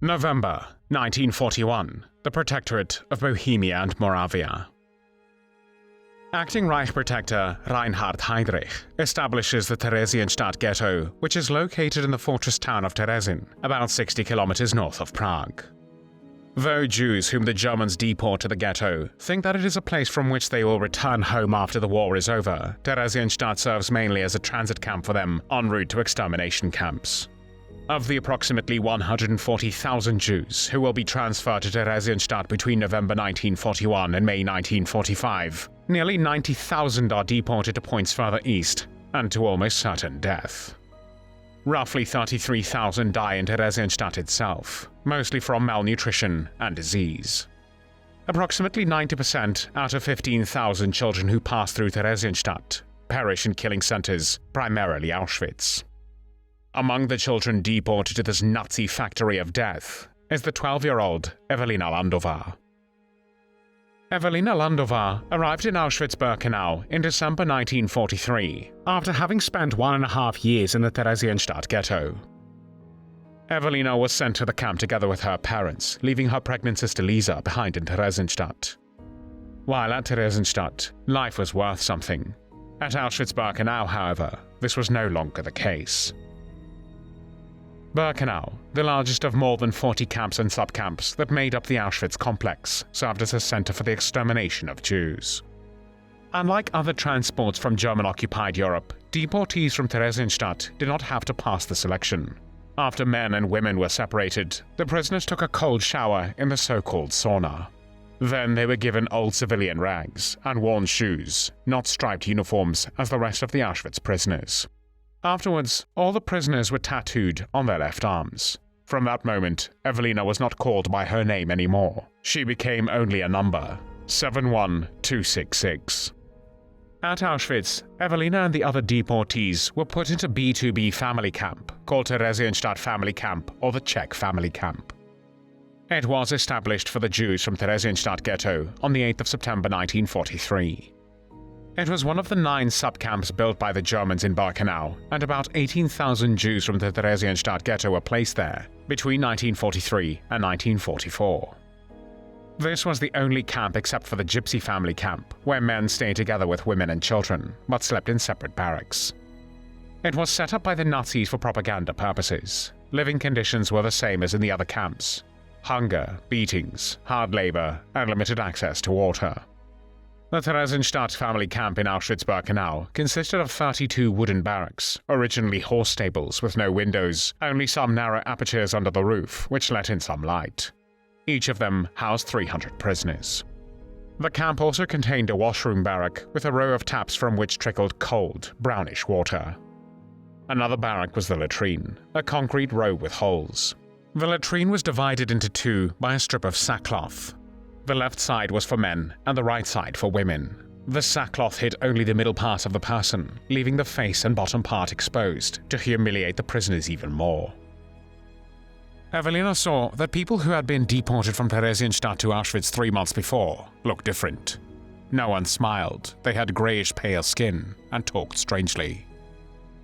November 1941, the Protectorate of Bohemia and Moravia. Acting Reich Protector Reinhard Heydrich establishes the Theresienstadt Ghetto, which is located in the fortress town of Terezin, about 60 kilometers north of Prague. Though Jews whom the Germans deport to the ghetto think that it is a place from which they will return home after the war is over, Theresienstadt serves mainly as a transit camp for them en route to extermination camps. Of the approximately 140,000 Jews who will be transferred to Theresienstadt between November 1941 and May 1945, nearly 90,000 are deported to points further east, and to almost certain death. Roughly 33,000 die in Theresienstadt itself, mostly from malnutrition and disease. Approximately 90% out of 15,000 children who pass through Theresienstadt perish in killing centers, primarily Auschwitz. Among the children deported to this Nazi factory of death is the 12-year-old Evelina Landová. Evelina Landová arrived in Auschwitz-Birkenau in December 1943, after having spent 1.5 years in the Theresienstadt Ghetto. Evelina was sent to the camp together with her parents, leaving her pregnant sister Lisa behind in Theresienstadt. While at Theresienstadt, life was worth something. At Auschwitz-Birkenau, however, this was no longer the case. Birkenau, the largest of more than 40 camps and subcamps that made up the Auschwitz complex, served as a center for the extermination of Jews. Unlike other transports from German-occupied Europe, deportees from Theresienstadt did not have to pass the selection. After men and women were separated, the prisoners took a cold shower in the so-called sauna. Then they were given old civilian rags and worn shoes, not striped uniforms as the rest of the Auschwitz prisoners. Afterwards, all the prisoners were tattooed on their left arms. From that moment, Evelina was not called by her name anymore. She became only a number, 71266. At Auschwitz, Evelina and the other deportees were put into B2B family camp, called Theresienstadt Family Camp or the Czech Family Camp. It was established for the Jews from Theresienstadt Ghetto on the 8th of September 1943. It was one of the 9 subcamps built by the Germans in Birkenau, and about 18,000 Jews from the Theresienstadt Ghetto were placed there between 1943 and 1944. This was the only camp except for the Gypsy family camp, where men stayed together with women and children, but slept in separate barracks. It was set up by the Nazis for propaganda purposes. Living conditions were the same as in the other camps: hunger, beatings, hard labor, and limited access to water. The Theresienstadt family camp in Auschwitz-Birkenau consisted of 32 wooden barracks, originally horse stables with no windows, only some narrow apertures under the roof which let in some light. Each of them housed 300 prisoners. The camp also contained a washroom barrack with a row of taps from which trickled cold, brownish water. Another barrack was the latrine, a concrete row with holes. The latrine was divided into 2 by a strip of sackcloth. The left side was for men and the right side for women. The sackcloth hid only the middle part of the person, leaving the face and bottom part exposed to humiliate the prisoners even more. Evelina saw that people who had been deported from Theresienstadt to Auschwitz 3 months before looked different. No one smiled, they had greyish-pale skin, and talked strangely.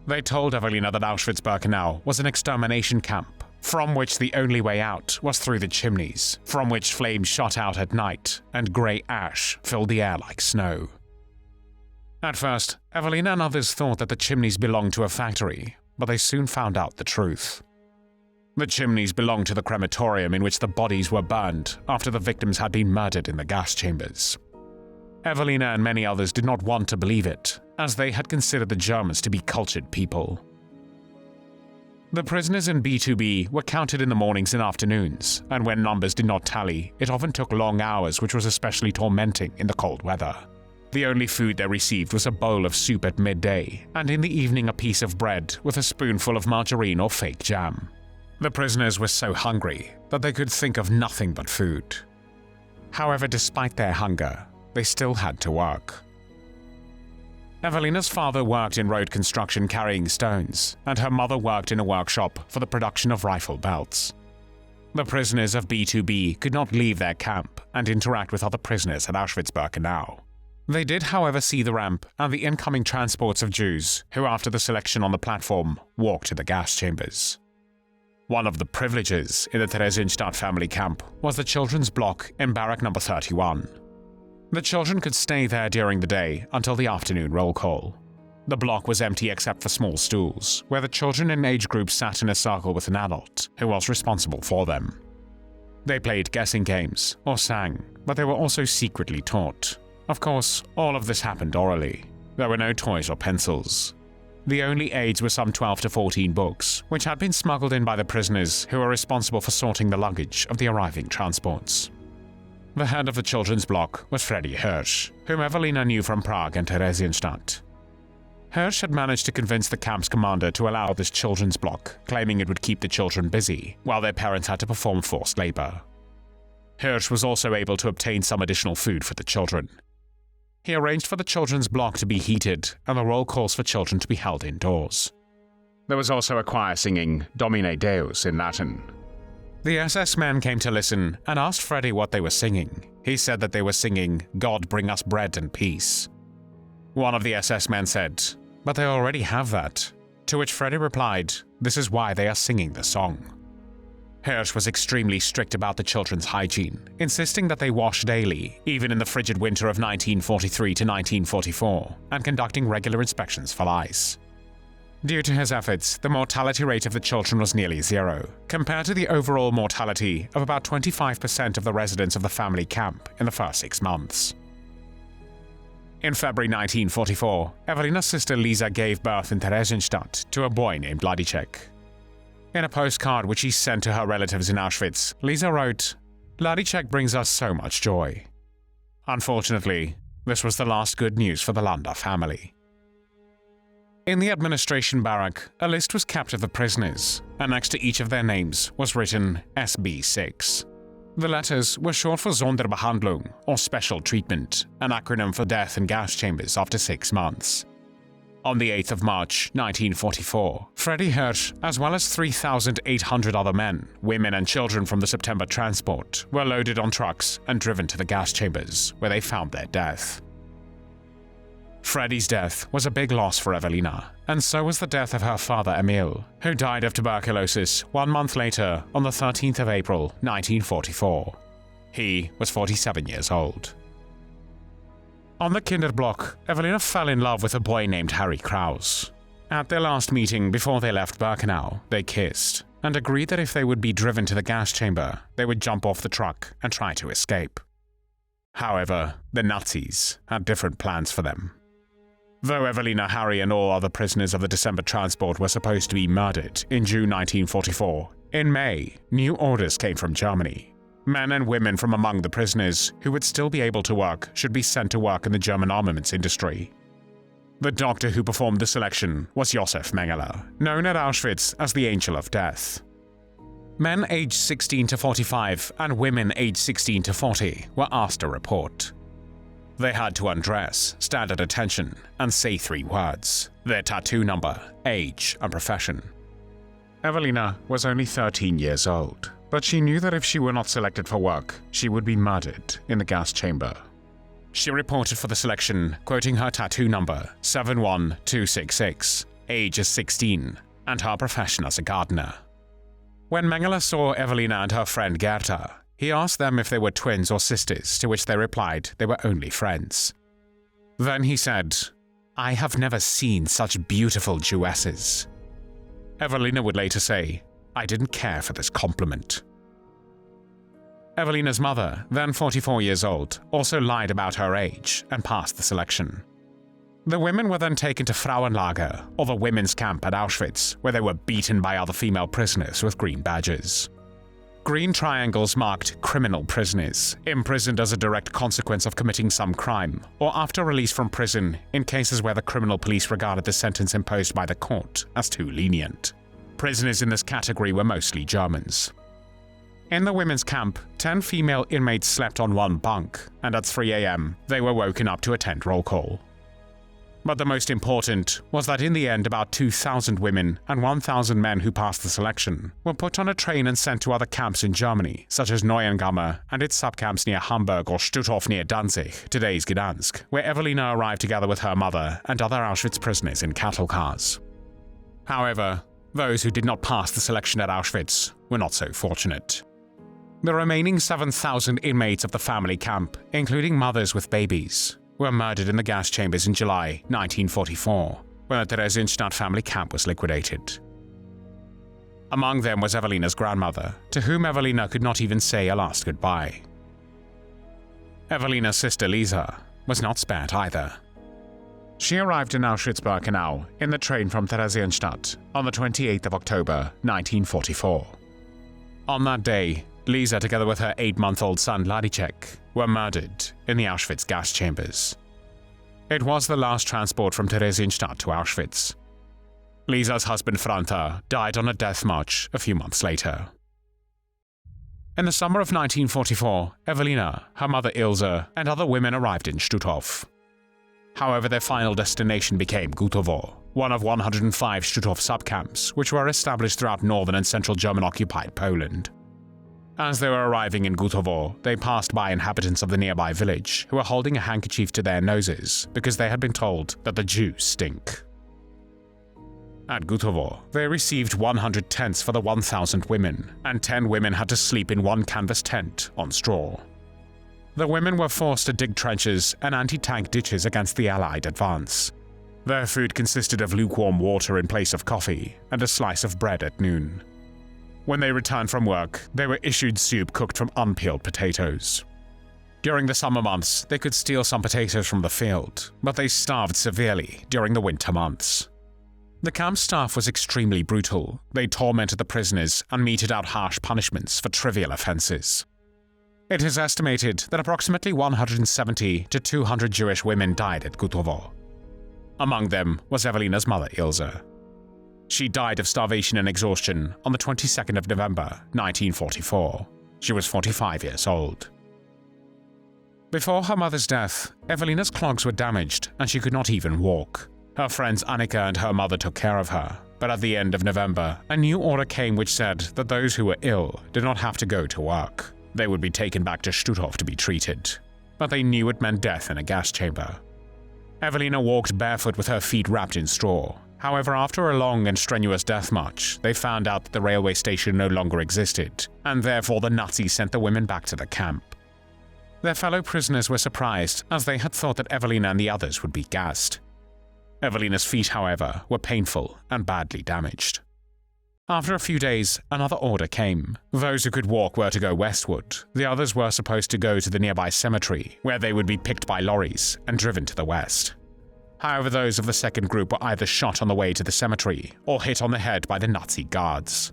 They told Evelina that Auschwitz-Birkenau was an extermination camp, from which the only way out was through the chimneys, from which flames shot out at night, and grey ash filled the air like snow. At first, Evelina and others thought that the chimneys belonged to a factory, but they soon found out the truth. The chimneys belonged to the crematorium in which the bodies were burned after the victims had been murdered in the gas chambers. Evelina and many others did not want to believe it, as they had considered the Germans to be cultured people. The prisoners in B2B were counted in the mornings and afternoons, and when numbers did not tally, it often took long hours, which was especially tormenting in the cold weather. The only food they received was a bowl of soup at midday, and in the evening a piece of bread with a spoonful of margarine or fake jam. The prisoners were so hungry that they could think of nothing but food. However, despite their hunger, they still had to work. Evelina's father worked in road construction carrying stones, and her mother worked in a workshop for the production of rifle belts. The prisoners of B2B could not leave their camp and interact with other prisoners at Auschwitz-Birkenau. They did, however, see the ramp and the incoming transports of Jews who, after the selection on the platform, walked to the gas chambers. One of the privileges in the Theresienstadt family camp was the children's block in barrack number 31. The children could stay there during the day until the afternoon roll call. The block was empty except for small stools, where the children in age groups sat in a circle with an adult who was responsible for them. They played guessing games or sang, but they were also secretly taught. Of course, all of this happened orally. There were no toys or pencils. The only aids were some 12 to 14 books, which had been smuggled in by the prisoners who were responsible for sorting the luggage of the arriving transports. The head of the children's block was Fredy Hirsch, whom Evelina knew from Prague and Theresienstadt. Hirsch had managed to convince the camp's commander to allow this children's block, claiming it would keep the children busy, while their parents had to perform forced labor. Hirsch was also able to obtain some additional food for the children. He arranged for the children's block to be heated and the roll calls for children to be held indoors. There was also a choir singing Domine Deus in Latin. The SS men came to listen and asked Fredy what they were singing. He said that they were singing God bring us bread and peace. One of the SS men said, "But they already have that," to which Fredy replied, "This is why they are singing the song." Hirsch was extremely strict about the children's hygiene, insisting that they wash daily, even in the frigid winter of 1943 to 1944, and conducting regular inspections for lice. Due to his efforts, the mortality rate of the children was nearly zero, compared to the overall mortality of about 25% of the residents of the family camp in the first 6 months. In February 1944, Evelina's sister Lisa gave birth in Theresienstadt to a boy named Ladicek. In a postcard which he sent to her relatives in Auschwitz, Lisa wrote, "Ladicek brings us so much joy." Unfortunately, this was the last good news for the Landová family. In the administration barrack, a list was kept of the prisoners, and next to each of their names was written SB6. The letters were short for Sonderbehandlung, or special treatment, an acronym for death in gas chambers after 6 months. On the 8th of March, 1944, Fredy Hirsch, as well as 3,800 other men, women and children from the September transport, were loaded on trucks and driven to the gas chambers, where they found their death. Fredy's death was a big loss for Evelina, and so was the death of her father Emil, who died of tuberculosis 1 month later on the 13th of April, 1944. He was 47 years old. On the Kinderblock, Evelina fell in love with a boy named Harry Kraus. At their last meeting before they left Birkenau, they kissed, and agreed that if they would be driven to the gas chamber, they would jump off the truck and try to escape. However, the Nazis had different plans for them. Though Evelina, Harry and all other prisoners of the December transport were supposed to be murdered in June 1944, in May, new orders came from Germany. Men and women from among the prisoners who would still be able to work should be sent to work in the German armaments industry. The doctor who performed the selection was Josef Mengele, known at Auschwitz as the Angel of Death. Men aged 16 to 45 and women aged 16 to 40 were asked to report. They had to undress, stand at attention, and say 3 words: their tattoo number, age, and profession. Evelina was only 13 years old, but she knew that if she were not selected for work, she would be murdered in the gas chamber. She reported for the selection, quoting her tattoo number 71266, age as 16, and her profession as a gardener. When Mengele saw Evelina and her friend Gerta, he asked them if they were twins or sisters, to which they replied they were only friends. Then he said, "I have never seen such beautiful Jewesses." Evelina would later say, "I didn't care for this compliment." Evelina's mother, then 44 years old, also lied about her age and passed the selection. The women were then taken to Frauenlager, or the women's camp at Auschwitz, where they were beaten by other female prisoners with green badges. Green triangles marked criminal prisoners, imprisoned as a direct consequence of committing some crime, or after release from prison in cases where the criminal police regarded the sentence imposed by the court as too lenient. Prisoners in this category were mostly Germans. In the women's camp, 10 female inmates slept on one bunk, and at 3 a.m., they were woken up to attend roll call. But the most important was that in the end about 2,000 women and 1,000 men who passed the selection were put on a train and sent to other camps in Germany, such as Neuengamme and its subcamps near Hamburg or Stutthof near Danzig, today's Gdansk, where Evelina arrived together with her mother and other Auschwitz prisoners in cattle cars. However, Those who did not pass the selection at Auschwitz were not so fortunate. The remaining 7,000 inmates of the family camp, including mothers with babies, were murdered in the gas chambers in July 1944, when the Theresienstadt family camp was liquidated. Among them was Evelina's grandmother, to whom Evelina could not even say a last goodbye. Evelina's sister Lisa was not spared either. She arrived in Auschwitz-Birkenau in the train from Theresienstadt on the 28th of October 1944. On that day, Lisa, together with her 8-month-old son Ladicek, were murdered in the Auschwitz gas chambers. It was the last transport from Theresienstadt to Auschwitz. Lisa's husband Franta died on a death march a few months later. In the summer of 1944, Evelina, her mother Ilse, and other women arrived in Stutthof. However, their final destination became Gutowo, one of 105 Stutthof subcamps which were established throughout northern and central German-occupied Poland. As they were arriving in Gutowo, they passed by inhabitants of the nearby village who were holding a handkerchief to their noses because they had been told that the Jews stink. At Gutowo, they received 100 tents for the 1,000 women, and 10 women had to sleep in one canvas tent on straw. The women were forced to dig trenches and anti-tank ditches against the Allied advance. Their food consisted of lukewarm water in place of coffee and a slice of bread at noon. When they returned from work, they were issued soup cooked from unpeeled potatoes. During the summer months, they could steal some potatoes from the field, but they starved severely during the winter months. The camp staff was extremely brutal. They tormented the prisoners and meted out harsh punishments for trivial offenses. It is estimated that approximately 170 to 200 Jewish women died at Gutowo. Among them was Evelina's mother Ilse. She died of starvation and exhaustion on the 22nd of November 1944. She was 45 years old. Before her mother's death, Evelina's clogs were damaged and she could not even walk. Her friends Annika and her mother took care of her, but at the end of November, a new order came which said that those who were ill did not have to go to work. They would be taken back to Stutthof to be treated. But they knew it meant death in a gas chamber. Evelina walked barefoot with her feet wrapped in straw. However, after a long and strenuous death march, they found out that the railway station no longer existed, and therefore the Nazis sent the women back to the camp. Their fellow prisoners were surprised, as they had thought that Evelina and the others would be gassed. Evelina's feet, however, were painful and badly damaged. After a few days, another order came. Those who could walk were to go westward. The others were supposed to go to the nearby cemetery, where they would be picked by lorries and driven to the west. However, those of the second group were either shot on the way to the cemetery or hit on the head by the Nazi guards.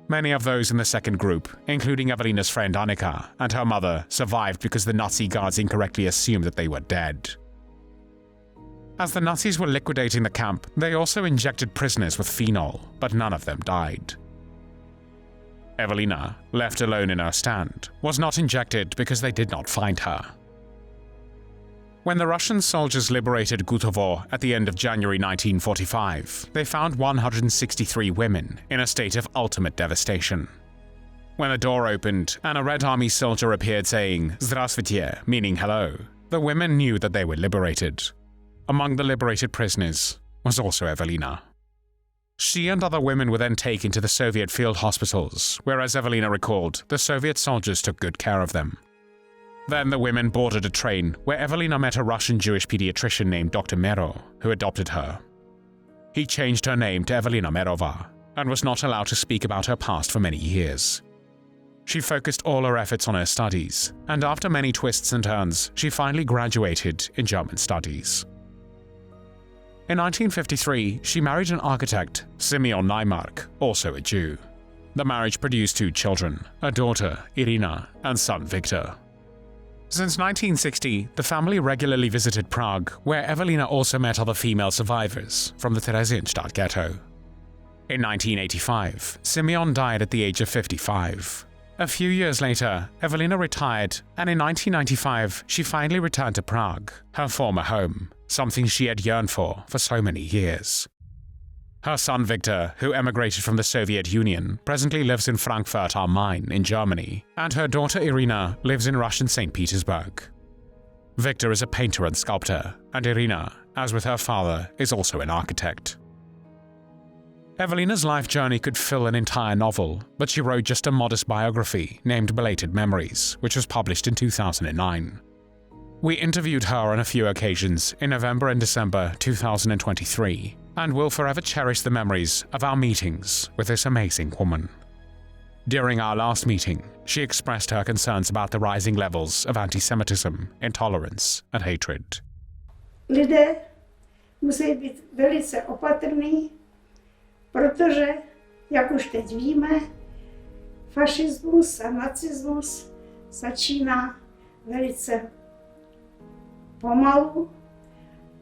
Many of those in the second group, including Evelina's friend Annika and her mother, survived because the Nazi guards incorrectly assumed that they were dead. As the Nazis were liquidating the camp, they also injected prisoners with phenol, but none of them died. Evelina, left alone in her stand, was not injected because they did not find her. When the Russian soldiers liberated Gutowo at the end of January 1945, they found 163 women in a state of ultimate devastation. When the door opened and a Red Army soldier appeared saying "Zdravstvuyte," meaning hello, the women knew that they were liberated. Among the liberated prisoners was also Evelina. She and other women were then taken to the Soviet field hospitals, where, as Evelina recalled, the Soviet soldiers took good care of them. Then the women boarded a train where Evelina met a Russian Jewish pediatrician named Dr. Mero, who adopted her. He changed her name to Evelina Merová and was not allowed to speak about her past for many years. She focused all her efforts on her studies, and after many twists and turns, she finally graduated in German studies. In 1953, she married an architect, Simeon Neimark, also a Jew. The marriage produced 2 children, a daughter, Irina, and son Victor. Since 1960, the family regularly visited Prague, where Evelina also met other female survivors from the Theresienstadt Ghetto. In 1985, Simeon died at the age of 55. A few years later, Evelina retired, and in 1995, she finally returned to Prague, her former home, something she had yearned for so many years. Her son Victor, who emigrated from the Soviet Union, presently lives in Frankfurt am Main in Germany, and her daughter Irina lives in Russian St. Petersburg. Victor is a painter and sculptor, and Irina, as with her father, is also an architect. Evelina's life journey could fill an entire novel, but she wrote just a modest biography named Belated Memories, which was published in 2009. We interviewed her on a few occasions in November and December 2023, and will forever cherish the memories of our meetings with this amazing woman. During our last meeting, she expressed her concerns about the rising levels of anti-Semitism, intolerance and hatred. Lidé musí být velice opatrní, protože, jak už teď víme, fašismus a nacismus začíná velice pomalu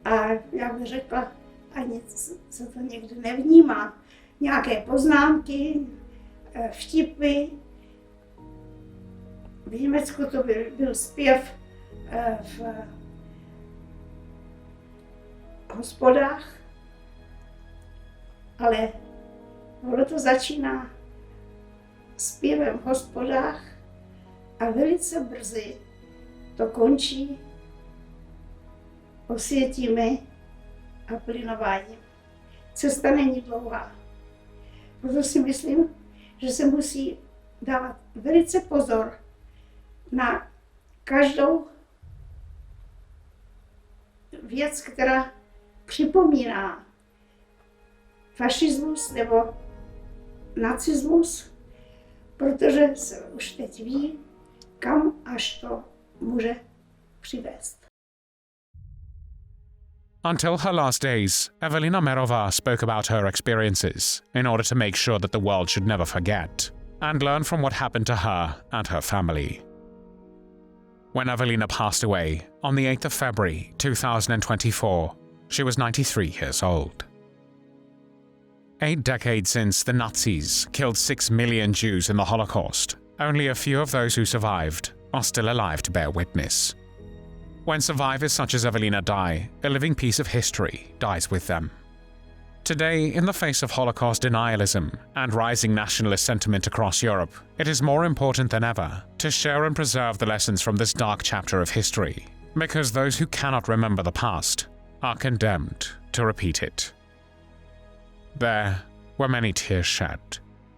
a já bych řekla, ani se to někdy nevnímá. Nějaké poznámky, vtipy. V Německu to byl zpěv v hospodách, ale ono to začíná zpěvem v hospodách a velice brzy to končí osvětimi a plynováním. Cesta není dlouhá. Proto si myslím, že se musí dávat velice pozor na každou věc, která připomíná fašismus nebo nacismus, protože se už teď ví, kam až to může přivést. Until her last days, Evelina Merová spoke about her experiences in order to make sure that the world should never forget and learn from what happened to her and her family. When Evelina passed away on the 8th of February 2024, she was 93 years old. 8 decades since the Nazis killed 6 million Jews in the Holocaust, only a few of those who survived are still alive to bear witness. When survivors such as Evelina die, a living piece of history dies with them. Today, in the face of Holocaust denialism and rising nationalist sentiment across Europe, it is more important than ever to share and preserve the lessons from this dark chapter of history, because those who cannot remember the past are condemned to repeat it. There were many tears shed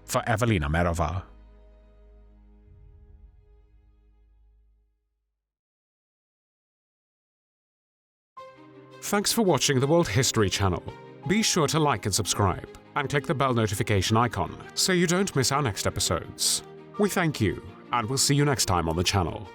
for Evelina Merová. Thanks for watching the World History channel. Be sure to like and subscribe, and click the bell notification icon so you don't miss our next episodes. We thank you, and we'll see you next time on the channel.